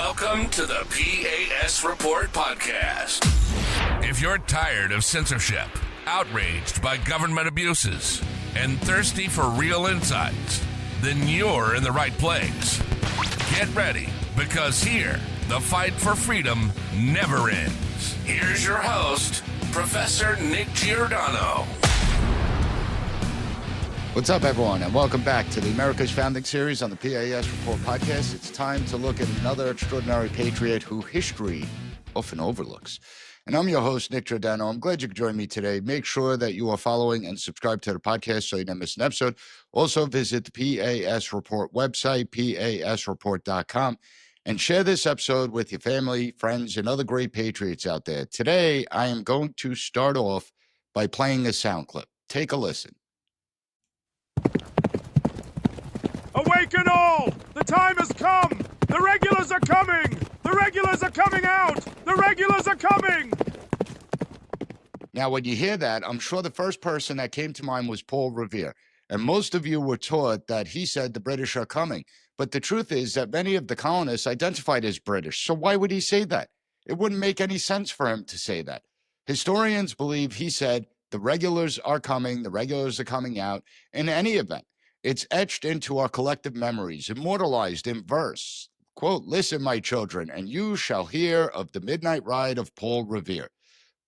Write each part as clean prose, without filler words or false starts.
Welcome to the P.A.S. Report podcast. If you're tired of censorship, outraged by government abuses, and thirsty for real insights, then you're in the right place. Get ready, because here, the fight for freedom never ends. Here's your host, Professor Nick Giordano. What's up, everyone, and welcome back to the America's Founding series on the P.A.S. Report podcast. It's time to look at another extraordinary patriot who history often overlooks. And I'm your host, Nick Giordano. I'm glad you could join me today. Make sure that you are following and subscribe to the podcast so you don't miss an episode. Also, visit the P.A.S. Report website, pasreport.com, and share this episode with your family, friends, and other great patriots out there. Today, I am going to start off by playing a sound clip. Take a listen. Awaken all! The time has come! The regulars are coming! The regulars are coming out! The regulars are coming! Now, when you hear that, I'm sure the first person that came to mind was Paul Revere. And most of you were taught that he said the British are coming. But the truth is that many of the colonists identified as British. So why would he say that? It wouldn't make any sense for him to say that. Historians believe he said the regulars are coming, the regulars are coming out. In any event, it's etched into our collective memories, immortalized in verse. Quote, "Listen, my children, and you shall hear of the midnight ride of Paul Revere."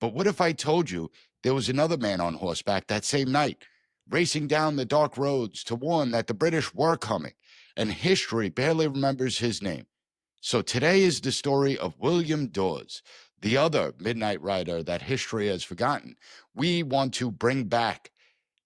But what if I told you there was another man on horseback that same night, racing down the dark roads to warn that the British were coming, and history barely remembers his name? So today is the story of William Dawes, the other midnight rider that history has forgotten. We want to bring back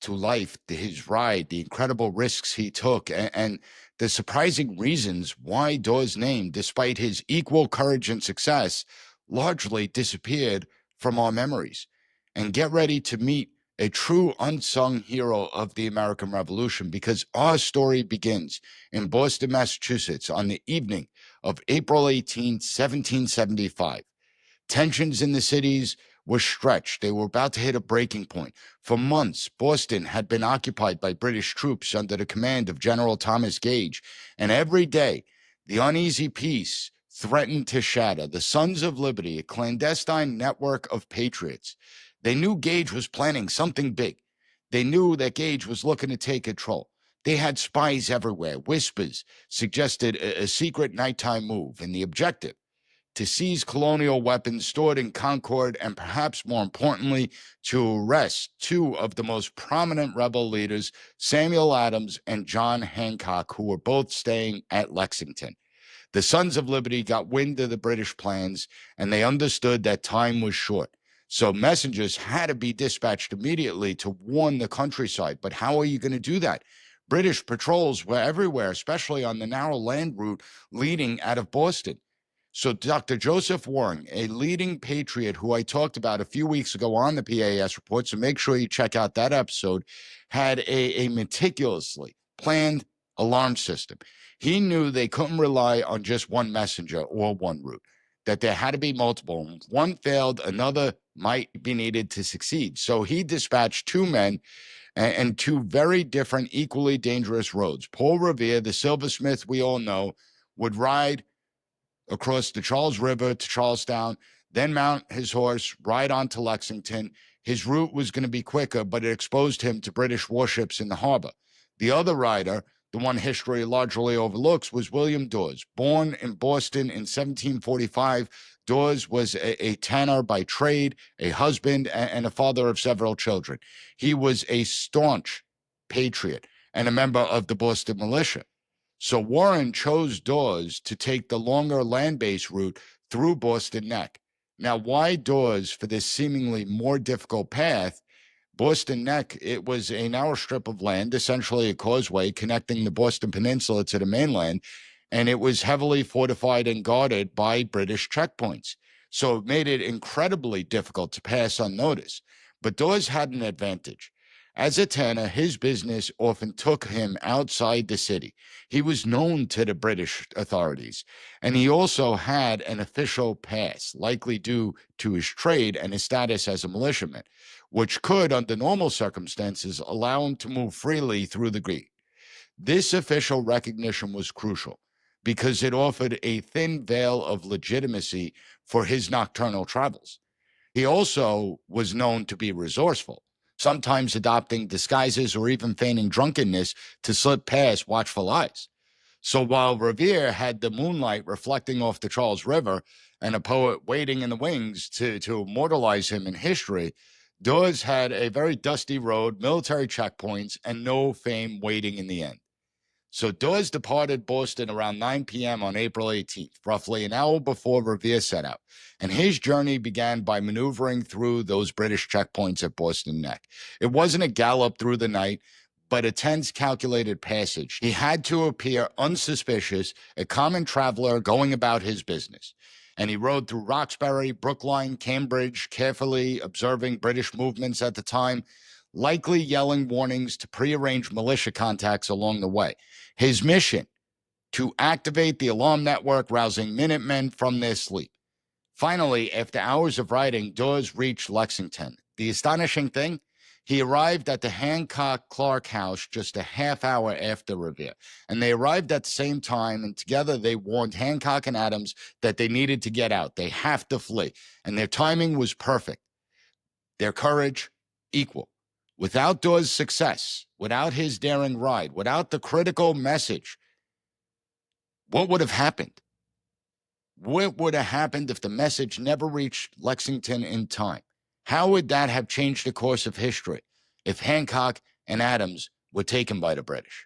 to life his ride, the incredible risks he took, and the surprising reasons why Dawes' name, despite his equal courage and success, largely disappeared from our memories. And get ready to meet a true unsung hero of the American Revolution, because our story begins in Boston, Massachusetts on the evening of April 18, 1775. Tensions in the cities were stretched. They were about to hit a breaking point. For months, Boston had been occupied by British troops under the command of General Thomas Gage, and every day, the uneasy peace threatened to shatter. The Sons of Liberty, a clandestine network of patriots, they knew Gage was planning something big. They knew that Gage was looking to take control. They had spies everywhere. Whispers suggested a secret nighttime move, and the objective, to seize colonial weapons stored in Concord, and perhaps more importantly, to arrest two of the most prominent rebel leaders, Samuel Adams and John Hancock, who were both staying at Lexington. The Sons of Liberty got wind of the British plans, and they understood that time was short. So messengers had to be dispatched immediately to warn the countryside. But how are you going to do that? British patrols were everywhere, especially on the narrow land route leading out of Boston. So Dr. Joseph Warren, a leading patriot who I talked about a few weeks ago on the PAS report, so make sure you check out that episode, had a meticulously planned alarm system. He knew they couldn't rely on just one messenger or one route, that there had to be multiple. If one failed, another might be needed to succeed. So he dispatched two men and two very different, equally dangerous roads. Paul Revere, the silversmith we all know, would ride across the Charles River to Charlestown, then mount his horse, ride on to Lexington. His route was going to be quicker, but it exposed him to British warships in the harbor. The other rider, the one history largely overlooks, was William Dawes. Born in Boston in 1745, Dawes was a tanner by trade, a husband, and a father of several children. He was a staunch patriot and a member of the Boston militia. So Warren chose Dawes to take the longer land-based route through Boston Neck. Now, why Dawes for this seemingly more difficult path? Boston Neck, it was a narrow strip of land, essentially a causeway connecting the Boston Peninsula to the mainland, and it was heavily fortified and guarded by British checkpoints. So it made it incredibly difficult to pass unnoticed. But Dawes had an advantage. As a tanner, his business often took him outside the city. He was known to the British authorities, and he also had an official pass, likely due to his trade and his status as a militiaman, which could, under normal circumstances, allow him to move freely through the gate. This official recognition was crucial. because it offered a thin veil of legitimacy for his nocturnal travels. He also was known to be resourceful, sometimes adopting disguises or even feigning drunkenness to slip past watchful eyes. So while Revere had the moonlight reflecting off the Charles River and a poet waiting in the wings to immortalize him in history, Dawes had a very dusty road, military checkpoints, and no fame waiting in the end. So Dawes departed Boston around 9 p.m. on April 18th, roughly an hour before Revere set out. And his journey began by maneuvering through those British checkpoints at Boston Neck. It wasn't a gallop through the night, but a tense, calculated passage. He had to appear unsuspicious, a common traveler going about his business. And he rode through Roxbury, Brookline, Cambridge, carefully observing British movements at the time, likely yelling warnings to prearranged militia contacts along the way. His mission, to activate the alarm network, rousing Minutemen from their sleep. Finally, after hours of riding, Dawes reached Lexington. The astonishing thing, he arrived at the Hancock-Clark house just a half hour after Revere, and they arrived at the same time, and together they warned Hancock and Adams that they needed to get out. They have to flee, and their timing was perfect. Their courage, equal. Without Dawes' success, without his daring ride, without the critical message, what would have happened? What would have happened if the message never reached Lexington in time? How would that have changed the course of history if Hancock and Adams were taken by the British?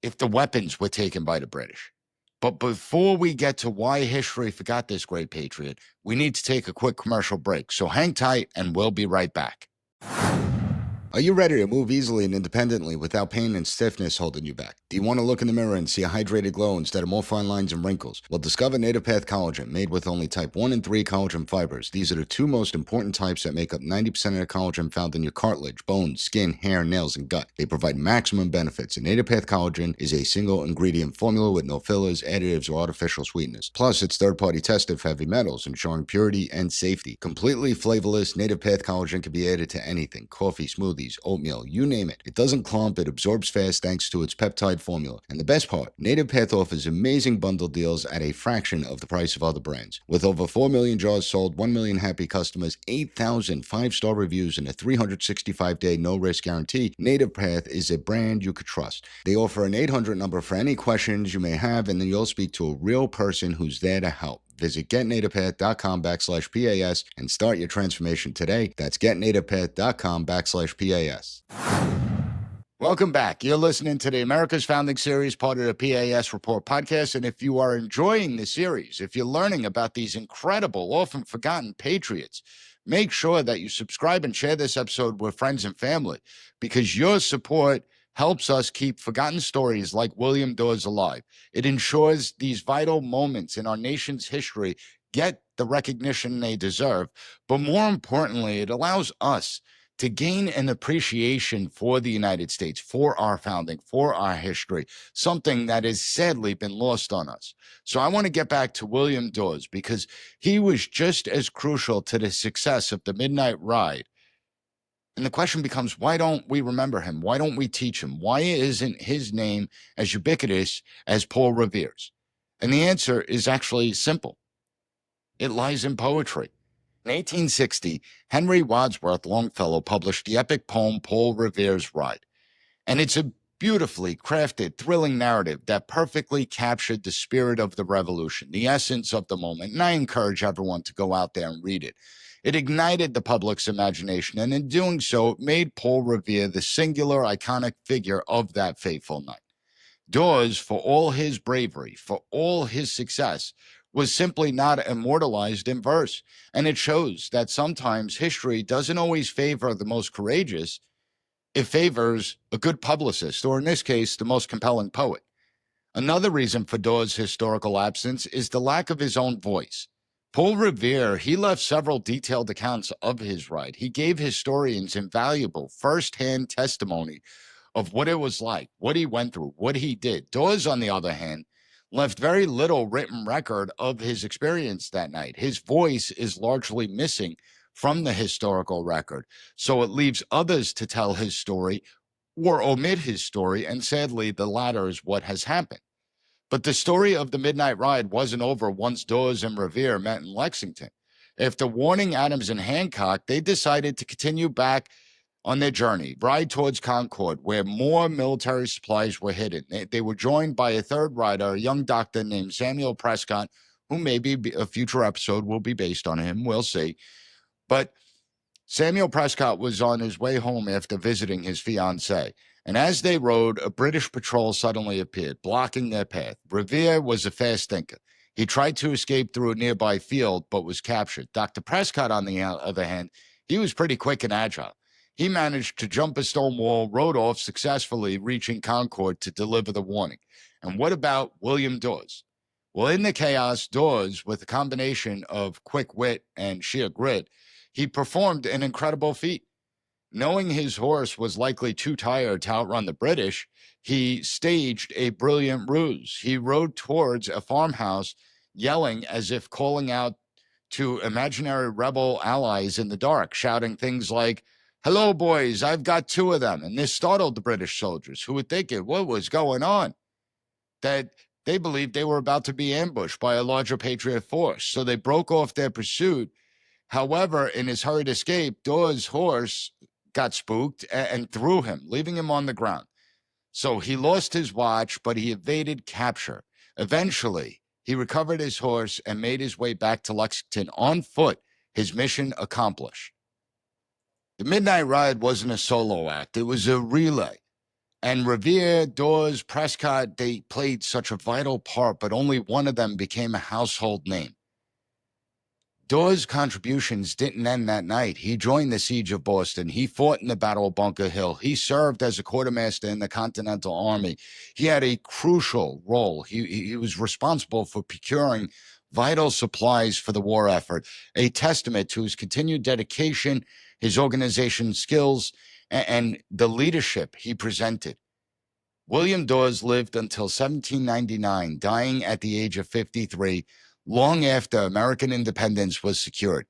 If the weapons were taken by the British? But before we get to why history forgot this great patriot, we need to take a quick commercial break. So hang tight and we'll be right back. Are you ready to move easily and independently without pain and stiffness holding you back? Do you want to look in the mirror and see a hydrated glow instead of more fine lines and wrinkles? Well, discover Native Path Collagen, made with only type 1 and 3 collagen fibers. These are the two most important types that make up 90% of the collagen found in your cartilage, bones, skin, hair, nails, and gut. They provide maximum benefits. And Native Path Collagen is a single ingredient formula with no fillers, additives, or artificial sweeteners. Plus, it's third-party tested for heavy metals, ensuring purity and safety. Completely flavorless, Native Path Collagen can be added to anything: coffee, smoothies, oatmeal, you name it. It doesn't clump, it absorbs fast thanks to its peptide formula. And the best part, Native Path offers amazing bundle deals at a fraction of the price of other brands. With over 4 million jars sold, 1 million happy customers, 8,000 5-star reviews, and a 365-day no-risk guarantee, Native Path is a brand you could trust. They offer an 800 number for any questions you may have, and then you'll speak to a real person who's there to help. Visit getnativepath.com/PAS and start your transformation today. That's getnativepath.com/PAS. Welcome back. You're listening to the America's Founding Series, part of the P.A.S. Report podcast. And if you are enjoying the series, if you're learning about these incredible, often forgotten patriots, make sure that you subscribe and share this episode with friends and family, because your support helps us keep forgotten stories like William Dawes alive. It ensures these vital moments in our nation's history get the recognition they deserve. But more importantly, it allows us to gain an appreciation for the United States, for our founding, for our history, something that has sadly been lost on us. So I want to get back to William Dawes, because he was just as crucial to the success of the Midnight Ride. And the question becomes, why don't we remember him? Why don't we teach him? Why isn't his name as ubiquitous as Paul Revere's? And the answer is actually simple. It lies in poetry. In 1860, Henry Wadsworth Longfellow published the epic poem Paul Revere's Ride. And it's a beautifully crafted, thrilling narrative that perfectly captured the spirit of the revolution, the essence of the moment. And I encourage everyone to go out there and read it. It ignited the public's imagination, and in doing so, it made Paul Revere the singular, iconic figure of that fateful night. Dawes, for all his bravery, for all his success, was simply not immortalized in verse. And it shows that sometimes history doesn't always favor the most courageous. It favors a good publicist, or in this case, the most compelling poet. Another reason for Dawes' historical absence is the lack of his own voice. Paul Revere, he left several detailed accounts of his ride. He gave historians invaluable first-hand testimony of what it was like, what he went through, what he did. Dawes, on the other hand, left very little written record of his experience that night. His voice is largely missing from the historical record, so it leaves others to tell his story or omit his story, and sadly, the latter is what has happened. But the story of the Midnight Ride wasn't over once Dawes and Revere met in Lexington. After warning Adams and Hancock, they decided to continue back on their journey, ride towards Concord, where more military supplies were hidden. They were joined by a third rider, a young doctor named Samuel Prescott, who maybe a future episode will be based on him. We'll see. But Samuel Prescott was on his way home after visiting his fiancée. And as they rode, a British patrol suddenly appeared, blocking their path. Revere was a fast thinker. He tried to escape through a nearby field, but was captured. Dr. Prescott, on the other hand, he was pretty quick and agile. He managed to jump a stone wall, rode off successfully, reaching Concord to deliver the warning. And what about William Dawes? Well, in the chaos, Dawes, with a combination of quick wit and sheer grit, he performed an incredible feat. Knowing his horse was likely too tired to outrun the British, he staged a brilliant ruse. He rode towards a farmhouse, yelling as if calling out to imaginary rebel allies in the dark, shouting things like, "Hello, boys, I've got two of them." And this startled the British soldiers, who were thinking what was going on, that they believed they were about to be ambushed by a larger Patriot force. So they broke off their pursuit. However, in his hurried escape, Dawes' horse got spooked and threw him, leaving him on the ground. So he lost his watch, but he evaded capture. Eventually, he recovered his horse and made his way back to Lexington on foot, his mission accomplished. The Midnight Ride wasn't a solo act. It was a relay. And Revere, Dawes, Prescott, they played such a vital part, but only one of them became a household name. Dawes' contributions didn't end that night. He joined the siege of Boston. He fought in the Battle of Bunker Hill. He served as a quartermaster in the Continental Army. He had a crucial role. He was responsible for procuring vital supplies for the war effort, a testament to his continued dedication, his organization skills, and the leadership he presented. William Dawes lived until 1799, dying at the age of 53, long after American independence was secured.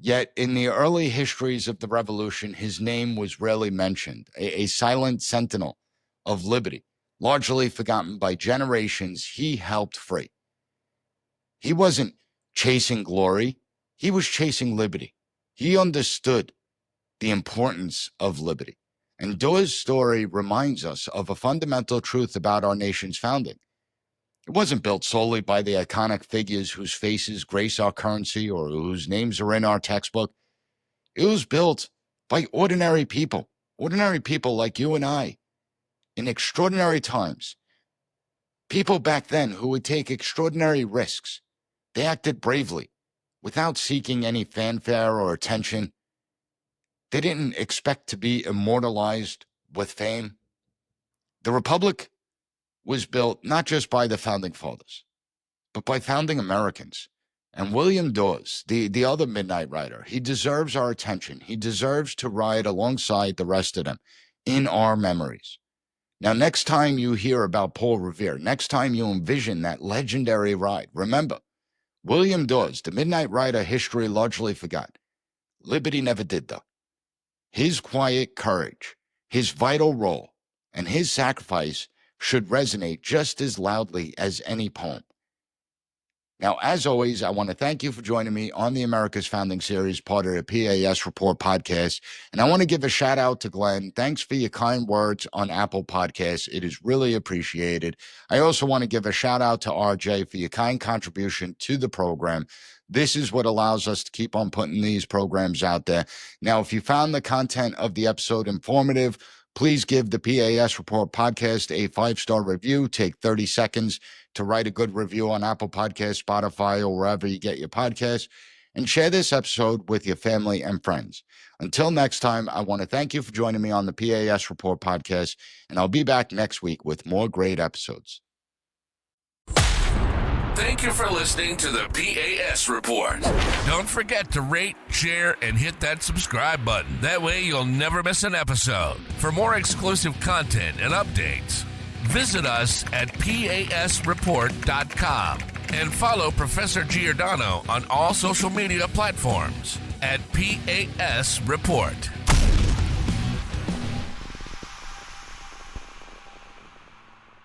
Yet in the early histories of the Revolution, his name was rarely mentioned, a silent sentinel of liberty, largely forgotten by generations he helped free. He wasn't chasing glory. He was chasing liberty. He understood the importance of liberty. And Dawes' story reminds us of a fundamental truth about our nation's founding. It wasn't built solely by the iconic figures whose faces grace our currency or whose names are in our textbook. It was built by ordinary people like you and I, in extraordinary times. People back then who would take extraordinary risks. They acted bravely, without seeking any fanfare or attention. They didn't expect to be immortalized with fame. The Republic was built not just by the founding fathers, but by founding Americans. And William Dawes, the other Midnight Rider, he deserves our attention. He deserves to ride alongside the rest of them in our memories. Now, next time you hear about Paul Revere, next time you envision that legendary ride, remember, William Dawes, the Midnight Rider, history largely forgot. Liberty never did, though. His quiet courage, his vital role, and his sacrifice should resonate just as loudly as any poem. Now, as always, I want to thank you for joining me on the America's Founding series, part of the P.A.S. Report podcast. And I want to give a shout out to Glenn. Thanks for your kind words on Apple Podcasts. It is really appreciated. I also want to give a shout out to RJ for your kind contribution to the program. This is what allows us to keep on putting these programs out there. Now, if you found the content of the episode informative, please give the P.A.S. Report podcast a 5-star review. Take 30 seconds to write a good review on Apple Podcasts, Spotify, or wherever you get your podcasts. And share this episode with your family and friends. Until next time, I want to thank you for joining me on the P.A.S. Report podcast. And I'll be back next week with more great episodes. Thank you for listening to the P.A.S. Report. Don't forget to rate, share, and hit that subscribe button. That way you'll never miss an episode. For more exclusive content and updates, visit us at pasreport.com and follow Professor Giordano on all social media platforms at P.A.S. Report.